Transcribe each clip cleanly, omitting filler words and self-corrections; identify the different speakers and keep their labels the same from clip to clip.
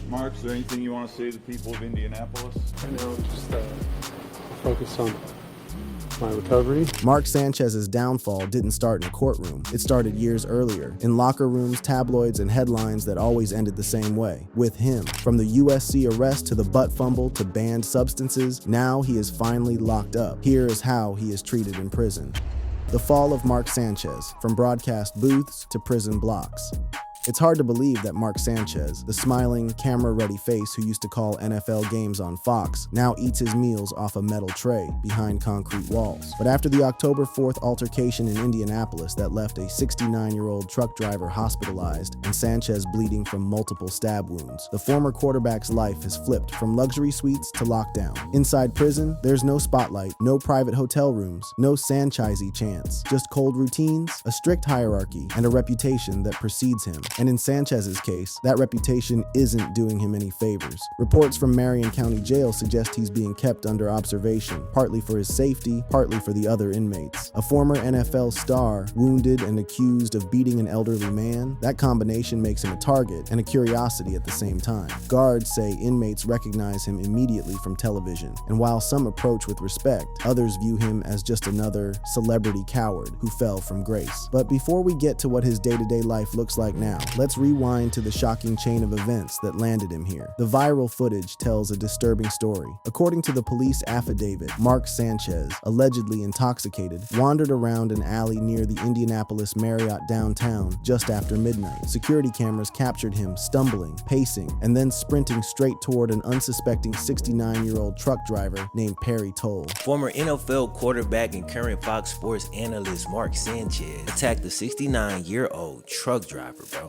Speaker 1: Mark, is there anything you want to say to the people of Indianapolis?
Speaker 2: Right now, I'm just focused on my recovery.
Speaker 3: Mark Sanchez's downfall didn't start in a courtroom. It started years earlier, in locker rooms, tabloids, and headlines that always ended the same way, with him. From the USC arrest to the butt fumble to banned substances, now he is finally locked up. Here is how he is treated in prison. The fall of Mark Sanchez, from broadcast booths to prison blocks. It's hard to believe that Mark Sanchez, the smiling, camera-ready face who used to call NFL games on Fox, now eats his meals off a metal tray behind concrete walls. But after the October 4th altercation in Indianapolis that left a 69-year-old truck driver hospitalized and Sanchez bleeding from multiple stab wounds, the former quarterback's life has flipped from luxury suites to lockdown. Inside prison, there's no spotlight, no private hotel rooms, no Sanchez-y chants, just cold routines, a strict hierarchy, and a reputation that precedes him. And in Sanchez's case, that reputation isn't doing him any favors. Reports from Marion County Jail suggest he's being kept under observation, partly for his safety, partly for the other inmates. A former NFL star, wounded and accused of beating an elderly man, that combination makes him a target and a curiosity at the same time. Guards say inmates recognize him immediately from television, and while some approach with respect, others view him as just another celebrity coward who fell from grace. But before we get to what his day-to-day life looks like now, let's rewind to the shocking chain of events that landed him here. The viral footage tells a disturbing story. According to the police affidavit, Mark Sanchez, allegedly intoxicated, wandered around an alley near the Indianapolis Marriott downtown just after midnight. Security cameras captured him stumbling, pacing, and then sprinting straight toward an unsuspecting 69-year-old truck driver named Perry Toll.
Speaker 4: Former NFL quarterback and current Fox Sports analyst Mark Sanchez attacked the 69-year-old truck driver, bro.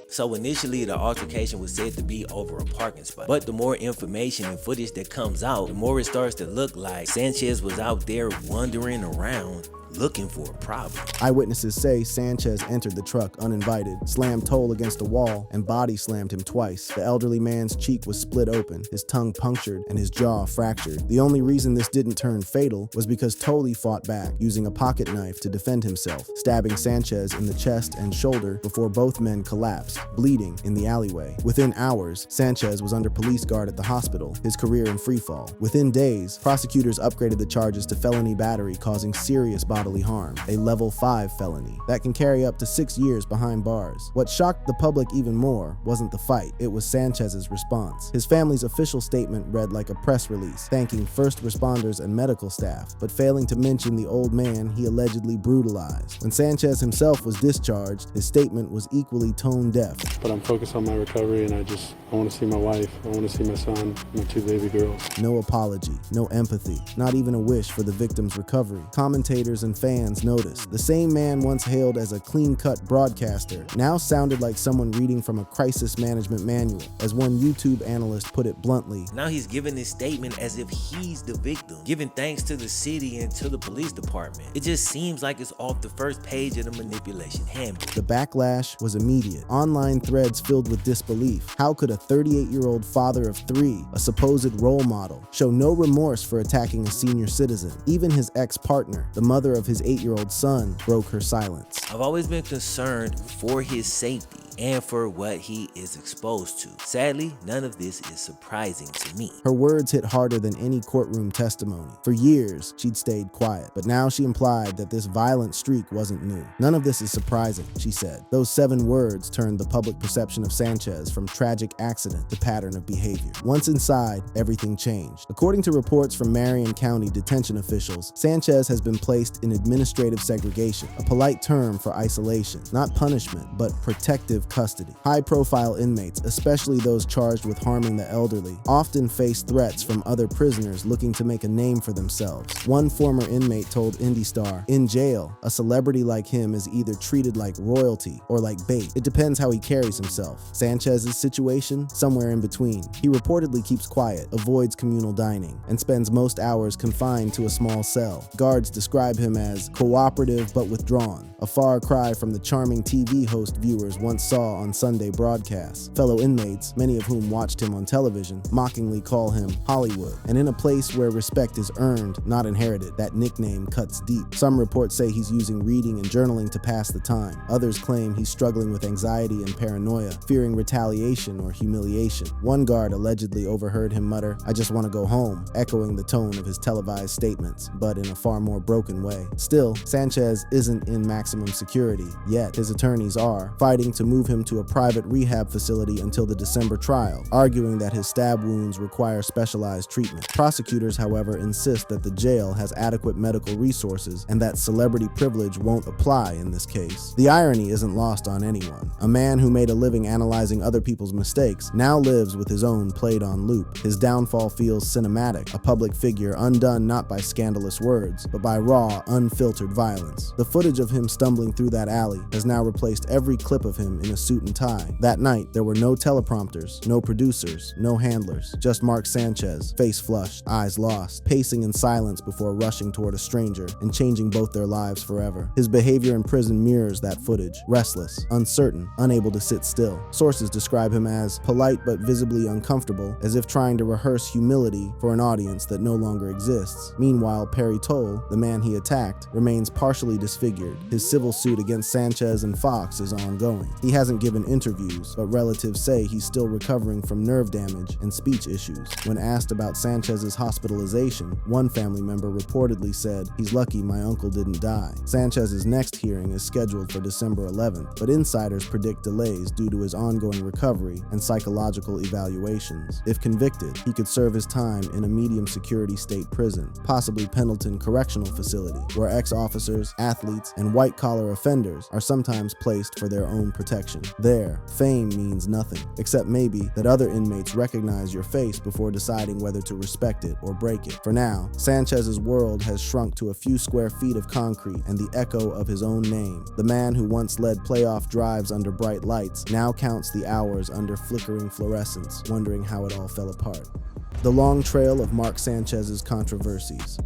Speaker 4: So initially, the altercation was said to be over a parking spot. But the more information and footage that comes out, the more it starts to look like Sanchez was out there wandering around looking for a problem.
Speaker 3: Eyewitnesses say Sanchez entered the truck uninvited, slammed Toll against a wall, and body slammed him twice. The elderly man's cheek was split open, his tongue punctured, and his jaw fractured. The only reason this didn't turn fatal was because Toll fought back, using a pocket knife to defend himself, stabbing Sanchez in the chest and shoulder before both men collapsed, bleeding in the alleyway. Within hours, Sanchez was under police guard at the hospital, his career in freefall. Within days, prosecutors upgraded the charges to felony battery causing serious bodily harm, a level 5 felony that can carry up to 6 years behind bars. What shocked the public even more wasn't the fight, it was Sanchez's response. His family's official statement read like a press release, thanking first responders and medical staff, but failing to mention the old man he allegedly brutalized. When Sanchez himself was discharged, his statement was equally tone deaf.
Speaker 2: But I'm focused on my recovery, and I want to see my wife, I want to see my son, my 2 baby girls.
Speaker 3: No apology, no empathy, not even a wish for the victim's recovery. Commentators and fans noticed. The same man once hailed as a clean-cut broadcaster now sounded like someone reading from a crisis management manual. As one YouTube analyst put it bluntly,
Speaker 4: now he's giving his statement as if he's the victim, giving thanks to the city and to the police department. It just seems like it's off the first page of the manipulation handbook.
Speaker 3: The backlash was immediate. Online threads filled with disbelief. How could a 38-year-old father of 3, a supposed role model, show no remorse for attacking a senior citizen? Even his ex-partner, the mother of his 8-year-old son, broke her silence.
Speaker 4: I've always been concerned for his safety and for what he is exposed to. Sadly, none of this is surprising to me.
Speaker 3: Her words hit harder than any courtroom testimony. For years, she'd stayed quiet, but now she implied that this violent streak wasn't new. None of this is surprising, she said. Those 7 words turned the public perception of Sanchez from tragic accident to pattern of behavior. Once inside, everything changed. According to reports from Marion County detention officials, Sanchez has been placed in administrative segregation, a polite term for isolation, not punishment, but protective custody. High-profile inmates, especially those charged with harming the elderly, often face threats from other prisoners looking to make a name for themselves. One former inmate told IndyStar, "In jail, a celebrity like him is either treated like royalty or like bait. It depends how he carries himself." Sanchez's situation? Somewhere in between. He reportedly keeps quiet, avoids communal dining, and spends most hours confined to a small cell. Guards describe him as cooperative but withdrawn, a far cry from the charming TV host viewers once saw saw on Sunday broadcasts. Fellow inmates, many of whom watched him on television, mockingly call him Hollywood. And in a place where respect is earned, not inherited, that nickname cuts deep. Some reports say he's using reading and journaling to pass the time. Others claim he's struggling with anxiety and paranoia, fearing retaliation or humiliation. One guard allegedly overheard him mutter, "I just want to go home," echoing the tone of his televised statements, but in a far more broken way. Still, Sanchez isn't in maximum security, yet his attorneys are, fighting to move him to a private rehab facility until the December trial, arguing that his stab wounds require specialized treatment. Prosecutors, however, insist that the jail has adequate medical resources and that celebrity privilege won't apply in this case. The irony isn't lost on anyone. A man who made a living analyzing other people's mistakes now lives with his own played on loop. His downfall feels cinematic, a public figure undone not by scandalous words, but by raw, unfiltered violence. The footage of him stumbling through that alley has now replaced every clip of him in a suit and tie. That night, there were no teleprompters, no producers, no handlers, just Mark Sanchez, face flushed, eyes lost, pacing in silence before rushing toward a stranger and changing both their lives forever. His behavior in prison mirrors that footage, restless, uncertain, unable to sit still. Sources describe him as polite but visibly uncomfortable, as if trying to rehearse humility for an audience that no longer exists. Meanwhile, Perry Toll, the man he attacked, remains partially disfigured. His civil suit against Sanchez and Fox is ongoing. He hasn't given interviews, but relatives say he's still recovering from nerve damage and speech issues. When asked about Sanchez's hospitalization, one family member reportedly said, "He's lucky my uncle didn't die." Sanchez's next hearing is scheduled for December 11th, but insiders predict delays due to his ongoing recovery and psychological evaluations. If convicted, he could serve his time in a medium security state prison, possibly Pendleton Correctional Facility, where ex-officers, athletes, and white-collar offenders are sometimes placed for their own protection. There, fame means nothing, except maybe that other inmates recognize your face before deciding whether to respect it or break it. For now, Sanchez's world has shrunk to a few square feet of concrete and the echo of his own name. The man who once led playoff drives under bright lights now counts the hours under flickering fluorescence, wondering how it all fell apart. The long trail of Mark Sanchez's controversies.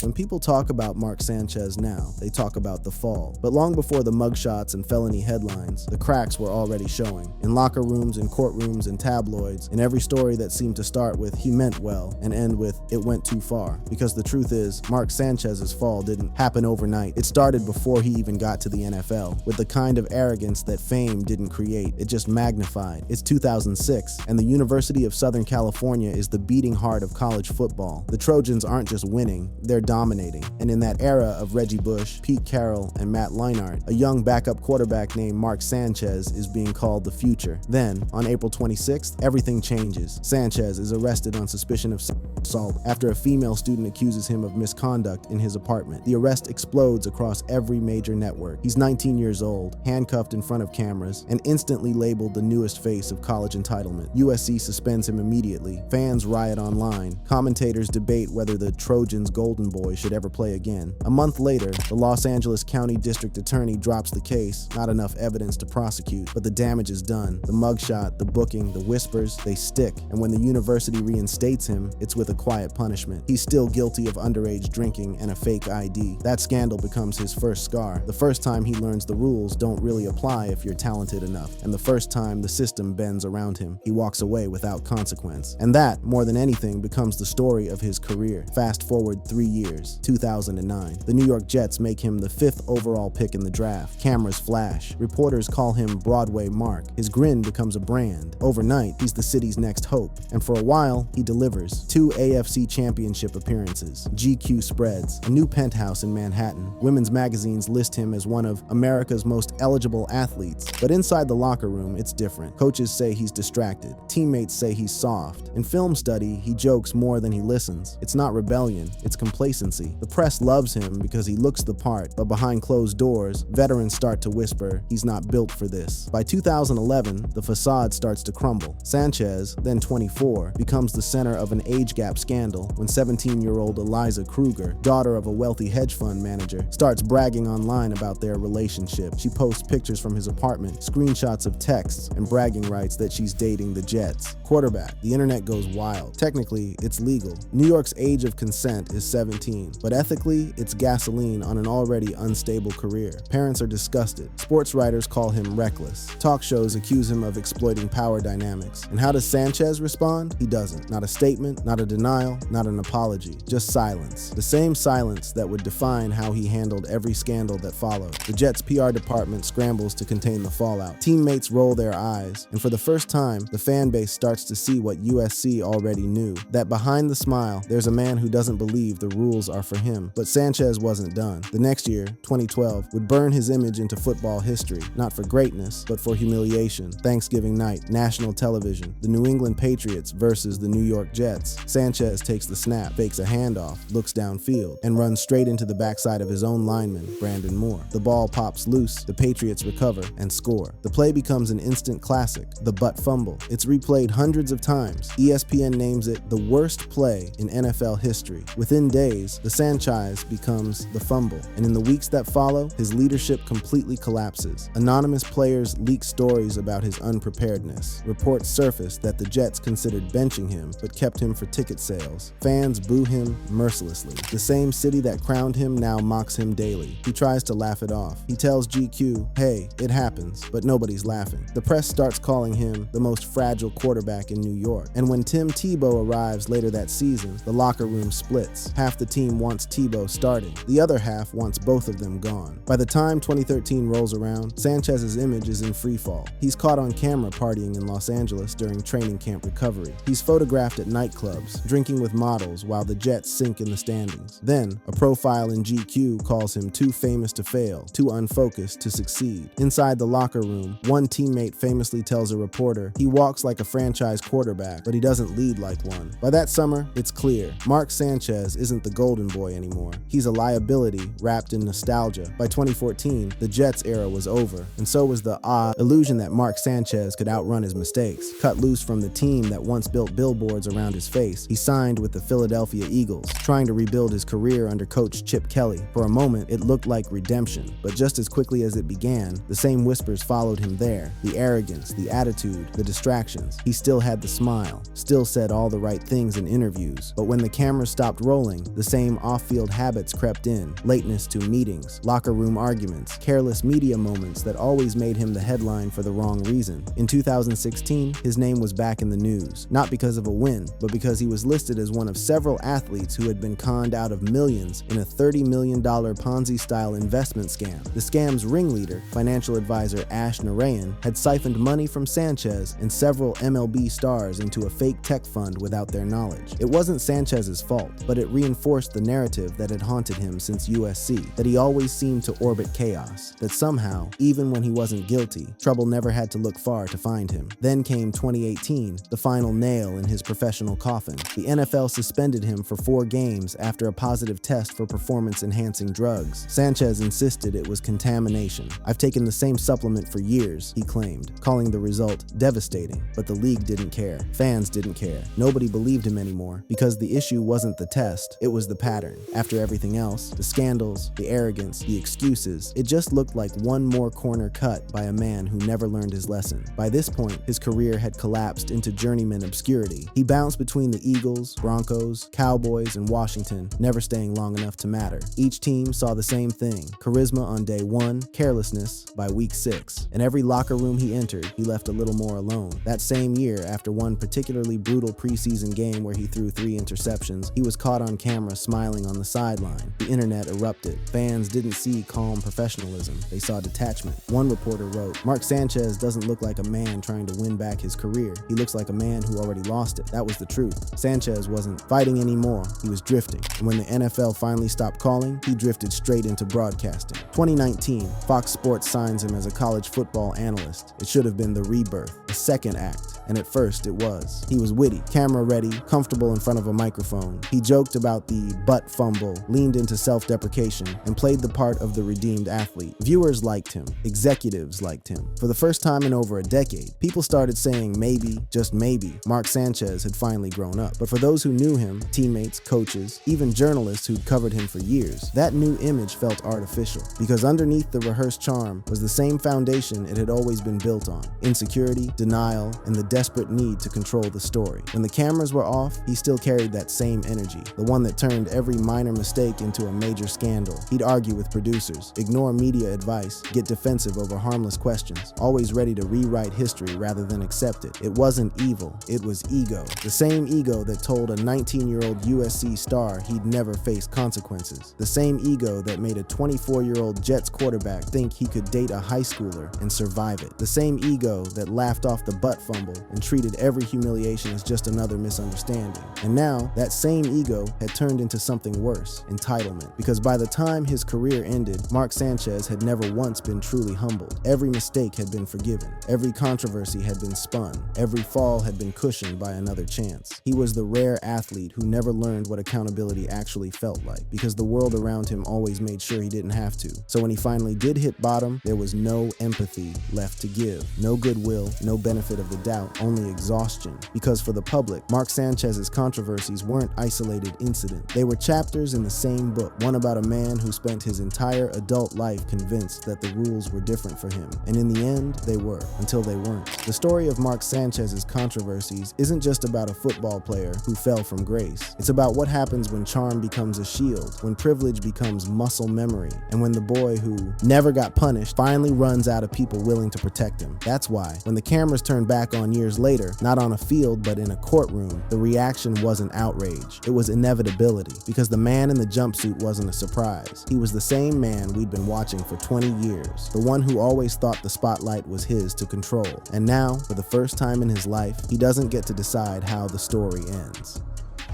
Speaker 3: When people talk about Mark Sanchez now, they talk about the fall. But long before the mugshots and felony headlines, the cracks were already showing. In locker rooms, in courtrooms, in tabloids, in every story that seemed to start with "he meant well" and end with "it went too far." Because the truth is, Mark Sanchez's fall didn't happen overnight. It started before he even got to the NFL, with the kind of arrogance that fame didn't create. It just magnified. It's 2006, and the University of Southern California is the beating heart of college football. The Trojans aren't just winning, they're dominating. And in that era of Reggie Bush, Pete Carroll, and Matt Leinart, a young backup quarterback named Mark Sanchez is being called the future. Then, on April 26th, everything changes. Sanchez is arrested on suspicion of assault after a female student accuses him of misconduct in his apartment. The arrest explodes across every major network. He's 19 years old, handcuffed in front of cameras, and instantly labeled the newest face of college entitlement. USC suspends him immediately. Fans riot online. Commentators debate whether the Trojans' golden boy should ever play again. A month later, the Los Angeles County District Attorney drops the case, not enough evidence to prosecute, but the damage is done. The mugshot, the booking, the whispers, they stick, and when the university reinstates him, it's with a quiet punishment. He's still guilty of underage drinking and a fake ID. That scandal becomes his first scar, the first time he learns the rules don't really apply if you're talented enough, and the first time the system bends around him. He walks away without consequence. And that, more than anything, becomes the story of his career. Fast forward 3 years. 2009. The New York Jets make him the 5th overall pick in the draft. Cameras flash. Reporters call him Broadway Mark. His grin becomes a brand. Overnight, he's the city's next hope. And for a while, he delivers. 2 AFC championship appearances, GQ spreads, a new penthouse in Manhattan. Women's magazines list him as one of America's most eligible athletes. But inside the locker room, it's different. Coaches say he's distracted. Teammates say he's soft. In film study, he jokes more than he listens. It's not rebellion, it's complacency. The press loves him because he looks the part, but behind closed doors, veterans start to whisper, he's not built for this. By 2011, the facade starts to crumble. Sanchez, then 24, becomes the center of an age gap scandal when 17-year-old Eliza Kruger, daughter of a wealthy hedge fund manager, starts bragging online about their relationship. She posts pictures from his apartment, screenshots of texts, and bragging rights that she's dating the Jets. Quarterback. The internet goes wild. Technically, it's legal. New York's age of consent is 17. 2017. But ethically, it's gasoline on an already unstable career. Parents are disgusted. Sports writers call him reckless. Talk shows accuse him of exploiting power dynamics. And how does Sanchez respond? He doesn't. Not a statement, not a denial, not an apology. Just silence. The same silence that would define how he handled every scandal that followed. The Jets' PR department scrambles to contain the fallout. Teammates roll their eyes, and for the first time, the fan base starts to see what USC already knew. That behind the smile, there's a man who doesn't believe the rules are for him. But Sanchez wasn't done. The next year, 2012, would burn his image into football history, not for greatness, but for humiliation. Thanksgiving night, national television, the New England Patriots versus the New York Jets. Sanchez takes the snap, fakes a handoff, looks downfield, and runs straight into the backside of his own lineman, Brandon Moore. The ball pops loose, the Patriots recover and score. The play becomes an instant classic, the butt fumble. It's replayed hundreds of times. ESPN names it the worst play in NFL history. Within days, the Sanchez becomes the fumble, and in the weeks that follow, his leadership completely collapses. Anonymous players leak stories about his unpreparedness. Reports surface that the Jets considered benching him, but kept him for ticket sales. Fans boo him mercilessly. The same city that crowned him now mocks him daily. He tries to laugh it off. He tells GQ, hey, it happens, but nobody's laughing. The press starts calling him the most fragile quarterback in New York. And when Tim Tebow arrives later that season, the locker room splits. Half the team wants Tebow starting. The other half wants both of them gone. By the time 2013 rolls around, Sanchez's image is in freefall. He's caught on camera partying in Los Angeles during training camp recovery. He's photographed at nightclubs, drinking with models while the Jets sink in the standings. Then, a profile in GQ calls him too famous to fail, too unfocused to succeed. Inside the locker room, one teammate famously tells a reporter he walks like a franchise quarterback, but he doesn't lead like one. By that summer, it's clear. Mark Sanchez isn't the golden boy anymore. He's a liability wrapped in nostalgia. By 2014, the Jets era was over, and so was the illusion that Mark Sanchez could outrun his mistakes. Cut loose from the team that once built billboards around his face, he signed with the Philadelphia Eagles, trying to rebuild his career under coach Chip Kelly. For a moment, it looked like redemption, but just as quickly as it began, the same whispers followed him there. The arrogance, the attitude, the distractions. He still had the smile, still said all the right things in interviews, but when the cameras stopped rolling, the same off-field habits crept in. Lateness to meetings, locker room arguments, careless media moments that always made him the headline for the wrong reason. In 2016, his name was back in the news, not because of a win, but because he was listed as one of several athletes who had been conned out of millions in a $30 million Ponzi-style investment scam. The scam's ringleader, financial advisor Ash Narayan, had siphoned money from Sanchez and several MLB stars into a fake tech fund without their knowledge. It wasn't Sanchez's fault, but it reinforced the narrative that had haunted him since USC, that he always seemed to orbit chaos, that somehow, even when he wasn't guilty, trouble never had to look far to find him. Then came 2018, the final nail in his professional coffin. The NFL suspended him for 4 games after a positive test for performance-enhancing drugs. Sanchez insisted it was contamination. I've taken the same supplement for years, he claimed, calling the result devastating, but the league didn't care. Fans didn't care. Nobody believed him anymore, because the issue wasn't the test, it was the pattern. After everything else, the scandals, the arrogance, the excuses, it just looked like one more corner cut by a man who never learned his lesson. By this point, his career had collapsed into journeyman obscurity. He bounced between the Eagles, Broncos, Cowboys, and Washington, never staying long enough to matter. Each team saw the same thing: charisma on day 1, carelessness by week 6. In every locker room he entered, he left a little more alone. That same year, after one particularly brutal preseason game where he threw 3 interceptions, he was caught on camera smiling on the sideline. The internet erupted. Fans didn't see calm professionalism, they saw detachment. One reporter wrote, "Mark Sanchez doesn't look like a man trying to win back his career. He looks like a man who already lost it." That was the truth. Sanchez wasn't fighting anymore, he was drifting. And when the NFL finally stopped calling, he drifted straight into broadcasting. 2019, Fox Sports signs him as a college football analyst. It should have been the rebirth, a second act. And at first it was. He was witty, camera ready, comfortable in front of a microphone. He joked about the butt fumble, leaned into self-deprecation, and played the part of the redeemed athlete. Viewers liked him. Executives liked him. For the first time in over a decade, people started saying maybe, just maybe, Mark Sanchez had finally grown up. But for those who knew him, teammates, coaches, even journalists who'd covered him for years, that new image felt artificial. Because underneath the rehearsed charm was the same foundation it had always been built on: insecurity, denial, and the desperate need to control the story. When the cameras were off, he still carried that same energy, the one that turned every minor mistake into a major scandal. He'd argue with producers, ignore media advice, get defensive over harmless questions, always ready to rewrite history rather than accept it. It wasn't evil, it was ego. The same ego that told a 19-year-old USC star he'd never face consequences. The same ego that made a 24-year-old Jets quarterback think he could date a high schooler and survive it. The same ego that laughed off the butt fumble and treated every humiliation as just another misunderstanding. And now, that same ego had turned into something worse, entitlement. Because by the time his career ended, Mark Sanchez had never once been truly humbled. Every mistake had been forgiven. Every controversy had been spun. Every fall had been cushioned by another chance. He was the rare athlete who never learned what accountability actually felt like, because the world around him always made sure he didn't have to. So when he finally did hit bottom, there was no empathy left to give. No goodwill, no benefit of the doubt, only exhaustion. Because for the public, Mark Sanchez's controversies weren't isolated incidents. They were chapters in the same book, one about a man who spent his entire adult life convinced that the rules were different for him. And in the end, they were, until they weren't. The story of Mark Sanchez's controversies isn't just about a football player who fell from grace. It's about what happens when charm becomes a shield, when privilege becomes muscle memory, and when the boy who never got punished finally runs out of people willing to protect him. That's why, when the cameras turned back on years later, not on a field but in a courtroom, the reaction wasn't outrage. It was inevitability, because the man in the jumpsuit wasn't a surprise. He was the same man we'd been watching for 20 years, the one who always thought the spotlight was his to control. And now, for the first time in his life, he doesn't get to decide how the story ends.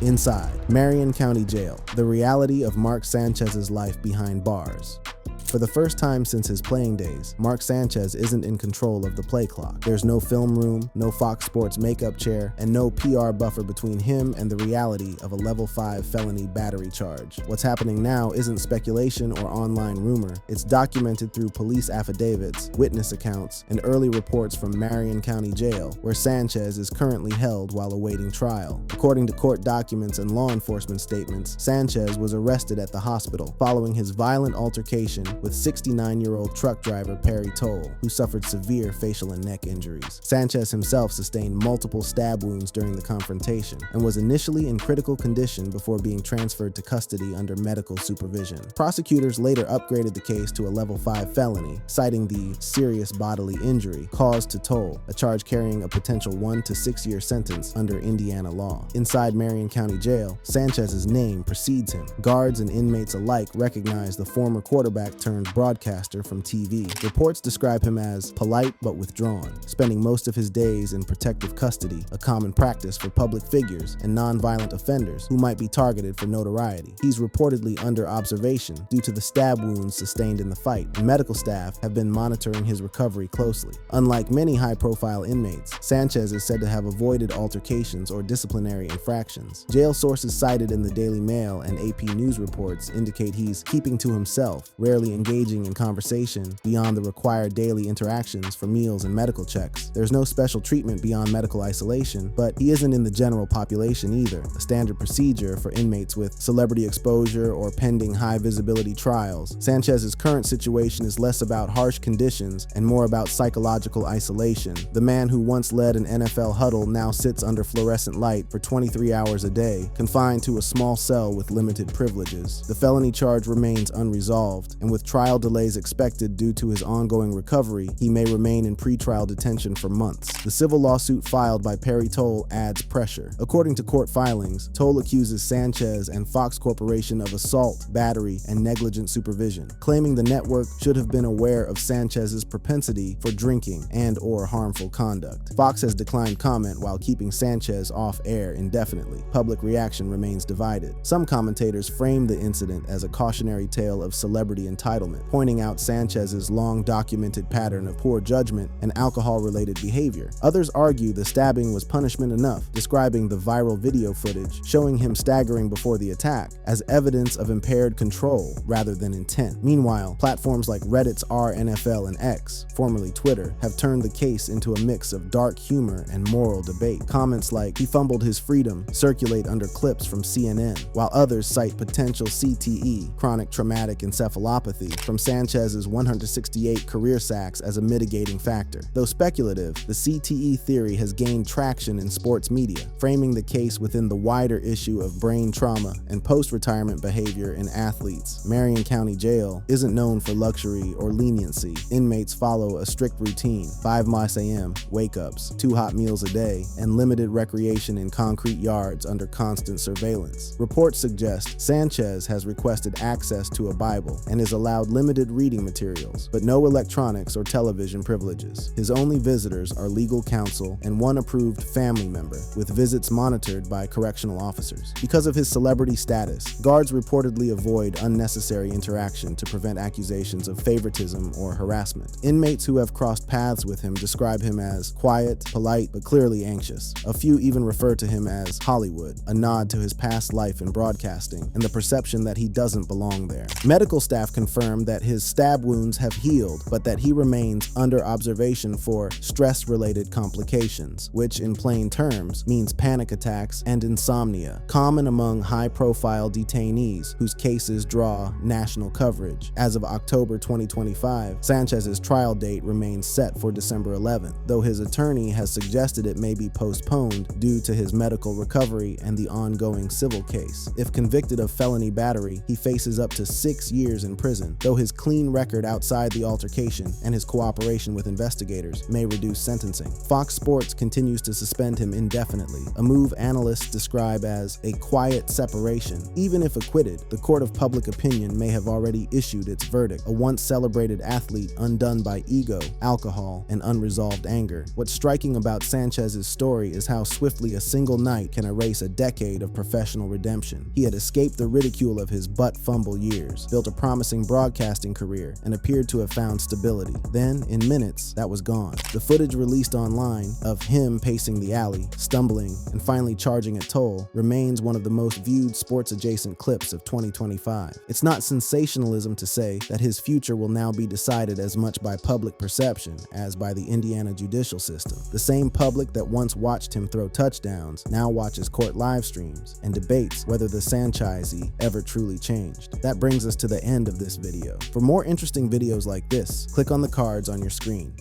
Speaker 3: Inside Marion County Jail, the reality of Mark Sanchez's life behind bars. For the first time since his playing days, Mark Sanchez isn't in control of the play clock. There's no film room, no Fox Sports makeup chair, and no PR buffer between him and the reality of a level 5 felony battery charge. What's happening now isn't speculation or online rumor. It's documented through police affidavits, witness accounts, and early reports from Marion County Jail, where Sanchez is currently held while awaiting trial. According to court documents and law enforcement statements, Sanchez was arrested at the hospital following his violent altercation with 69-year-old truck driver Perry Toll, who suffered severe facial and neck injuries. Sanchez himself sustained multiple stab wounds during the confrontation and was initially in critical condition before being transferred to custody under medical supervision. Prosecutors later upgraded the case to a level 5 felony, citing the serious bodily injury caused to Toll, a charge carrying a potential 1 to 6 year sentence under Indiana law. Inside Marion County Jail, Sanchez's name precedes him. Guards and inmates alike recognize the former quarterback turned broadcaster from TV. Reports describe him as polite but withdrawn, spending most of his days in protective custody, a common practice for public figures and non-violent offenders who might be targeted for notoriety. He's reportedly under observation due to the stab wounds sustained in the fight, and medical staff have been monitoring his recovery closely. Unlike many high-profile inmates, Sanchez is said to have avoided altercations or disciplinary infractions. Jail sources cited in the Daily Mail and AP News reports indicate he's keeping to himself, rarely engaging in conversation beyond the required daily interactions for meals and medical checks. There's no special treatment beyond medical isolation, but he isn't in the general population either, a standard procedure for inmates with celebrity exposure or pending high-visibility trials. Sanchez's current situation is less about harsh conditions and more about psychological isolation. The man who once led an NFL huddle now sits under fluorescent light for 23 hours a day, confined to a small cell with limited privileges. The felony charge remains unresolved, and with trial delays expected due to his ongoing recovery, he may remain in pretrial detention for months. The civil lawsuit filed by Perry Toll adds pressure. According to court filings, Toll accuses Sanchez and Fox Corporation of assault, battery, and negligent supervision, claiming the network should have been aware of Sanchez's propensity for drinking and/or harmful conduct. Fox has declined comment while keeping Sanchez off air indefinitely. Public reaction remains divided. Some commentators frame the incident as a cautionary tale of celebrity entitlement, pointing out Sanchez's long-documented pattern of poor judgment and alcohol-related behavior. Others argue the stabbing was punishment enough, describing the viral video footage showing him staggering before the attack as evidence of impaired control rather than intent. Meanwhile, platforms like Reddit's RNFL and X, formerly Twitter, have turned the case into a mix of dark humor and moral debate. Comments like "he fumbled his freedom" circulate under clips from CNN, while others cite potential CTE, chronic traumatic encephalopathy, heavily from Sanchez's 168 career sacks as a mitigating factor. Though speculative, the CTE theory has gained traction in sports media, framing the case within the wider issue of brain trauma and post-retirement behavior in athletes. Marion County Jail isn't known for luxury or leniency. Inmates follow a strict routine: 5 a.m. wake-ups, 2 hot meals a day, and limited recreation in concrete yards under constant surveillance. Reports suggest Sanchez has requested access to a Bible and is allowed limited reading materials, but no electronics or television privileges. His only visitors are legal counsel and one approved family member, with visits monitored by correctional officers. Because of his celebrity status, guards reportedly avoid unnecessary interaction to prevent accusations of favoritism or harassment. Inmates who have crossed paths with him describe him as quiet, polite, but clearly anxious. A few even refer to him as Hollywood, a nod to his past life in broadcasting and the perception that he doesn't belong there. Medical staff confirm that his stab wounds have healed, but that he remains under observation for stress-related complications, which in plain terms means panic attacks and insomnia, common among high-profile detainees whose cases draw national coverage. As of October 2025, Sanchez's trial date remains set for December 11th, though his attorney has suggested it may be postponed due to his medical recovery and the ongoing civil case. If convicted of felony battery, he faces up to 6 years in prison, though his clean record outside the altercation and his cooperation with investigators may reduce sentencing. Fox Sports continues to suspend him indefinitely, a move analysts describe as a quiet separation. Even if acquitted, the court of public opinion may have already issued its verdict, a once celebrated athlete undone by ego, alcohol, and unresolved anger. What's striking about Sanchez's story is how swiftly a single night can erase a decade of professional redemption. He had escaped the ridicule of his butt fumble years, built a promising broadcasting career, and appeared to have found stability. Then, in minutes, that was gone. The footage released online of him pacing the alley, stumbling, and finally charging a toll remains one of the most viewed sports-adjacent clips of 2025. It's not sensationalism to say that his future will now be decided as much by public perception as by the Indiana judicial system. The same public that once watched him throw touchdowns now watches court live streams and debates whether the Sanchez ever truly changed. That brings us to the end of this video. For more interesting videos like this, click on the cards on your screen.